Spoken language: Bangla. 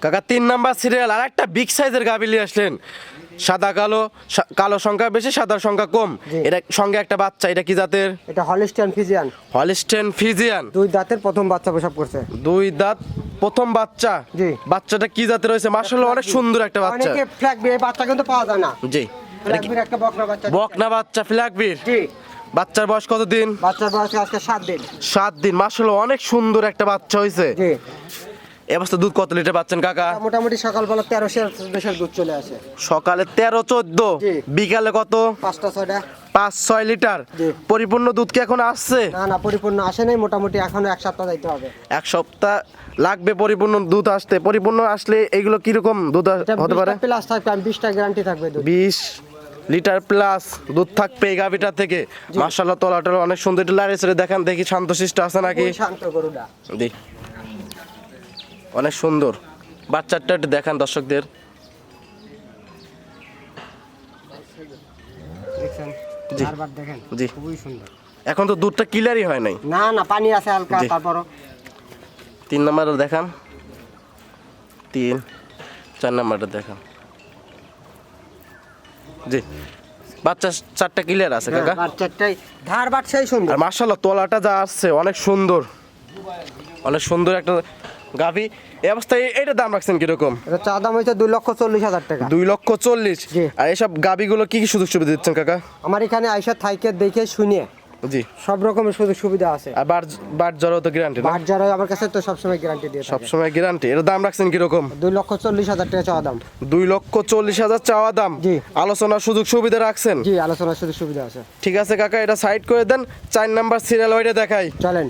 কাকা 3 নাম্বার সিরিয়াল আর একটা বিগ সাইজের গাভী নিয়ে আসলেন। সাদা কালো, কালো সংখ্যা বেশি সাদার সংখ্যা কম। জি। এটা সঙ্গে একটা বাচ্চা, এটা কি জাতের? এটা হলিস্টিয়ান ফিজিয়ান, হলিস্টেন ফিজিয়ান। 2 দাঁতের প্রথম বাচ্চা প্রসব করছে। 2 দাঁত প্রথম বাচ্চা। জি। বাচ্চাটা কি জাতের রয়েছে? মাশাআল্লাহ অনেক সুন্দর একটা বাচ্চা। অনেকে ফ্ল্যাগ এই বাচ্চা কিন্তু পাওয়া যায় না। জি। এটা কি ফ্ল্যাগবির একটা বকনা বাচ্চা। বকনা বাচ্চা ফ্ল্যাগবির? জি। বাচ্চার বয়স কত দিন? বাচ্চার বয়স আজকে 7 দিন। 7 দিন। মাশাআল্লাহ অনেক সুন্দর একটা বাচ্চা হইছে। জি। এই অবস্থা দুধ কত লিটার পাচ্ছেন কাকা? মোটামুটি সকালবেলা 1300 দুধ চলে আসে। সকালে 13-14, জি। বিকালে কত? 5টা 6টা। 5-6 লিটার। জি। পরিপূর্ণ দুধ কি এখন আসছে? না পরিপূর্ণ আসে নাই, মোটামুটি এখনো 1 সপ্তাহ যাইতে হবে। 1 সপ্তাহ লাগবে পরিপূর্ণ দুধ আসতে। পরিপূর্ণ আসলে এগুলো কিরকম দুধ হতে পারে? প্লাস থাকবে, আমি 20টা গ্যারান্টি থাকবে দুধ। 20 লিটার প্লাস দুধ থাকবে এই গাভিটা থেকে। মাশাআল্লাহ তলাটা অনেক সুন্দর। একটু লাড়ে ছেড়ে দেখান দেখি শান্তশিষ্ট আছে নাকি। খুবই শান্ত গরুটা। দি অনেক সুন্দর। বাচ্চাটা একটু দেখান দর্শকদের। দেখছেন? জি। বারবার দেখেন। জি। খুবই সুন্দর। এখন তো দুধটা ক্লিয়ারই হয় নাই। না পানি আছে হালকা, জি। তারপরও 3 নাম্বারটা দেখান। 3 4 নাম্বারটা দেখান। জি। বাচ্চা 4টা ক্লিয়ার আছে কাকা। বাচ্চাটাই ধার বাট সেই সুন্দর। আর মাশাআল্লাহ তলাটা যা আসছে অনেক সুন্দর। অনেক সুন্দর একটা গাভী। এই অবস্থায় এটার দাম রাখছেন কিরকম? এটা চা দাম হইছে 2,40,000 টাকা। 2,40,000। জি। আর এসব গাভীগুলো কি কি সুযোগ সুবিধা দিচ্ছেন কাকা? আমার এখানে আইসা থাইকে দেখে শুনে জি। সব রকমের সুযোগ সুবিধা আছে। আর বাট জ্বরও তো গ্যারান্টি না? বাট যারা আমার কাছে তো সবসময় গ্যারান্টি দিয়ে থাকে। সবসময় গ্যারান্টি। এর দাম রাখছেন কিরকম? 2,40,000 টাকা চাওয়া দাম। 2,40,000 চাওয়া দাম। জি। আলোচনার সুযোগ সুবিধা রাখছেন? জি, আলোচনার সুযোগ সুবিধা আছে। ঠিক আছে কাকা, এটা সাইড করে দেন। 4 নাম্বার সিরিয়াল ওইটা দেখাই। চলেন।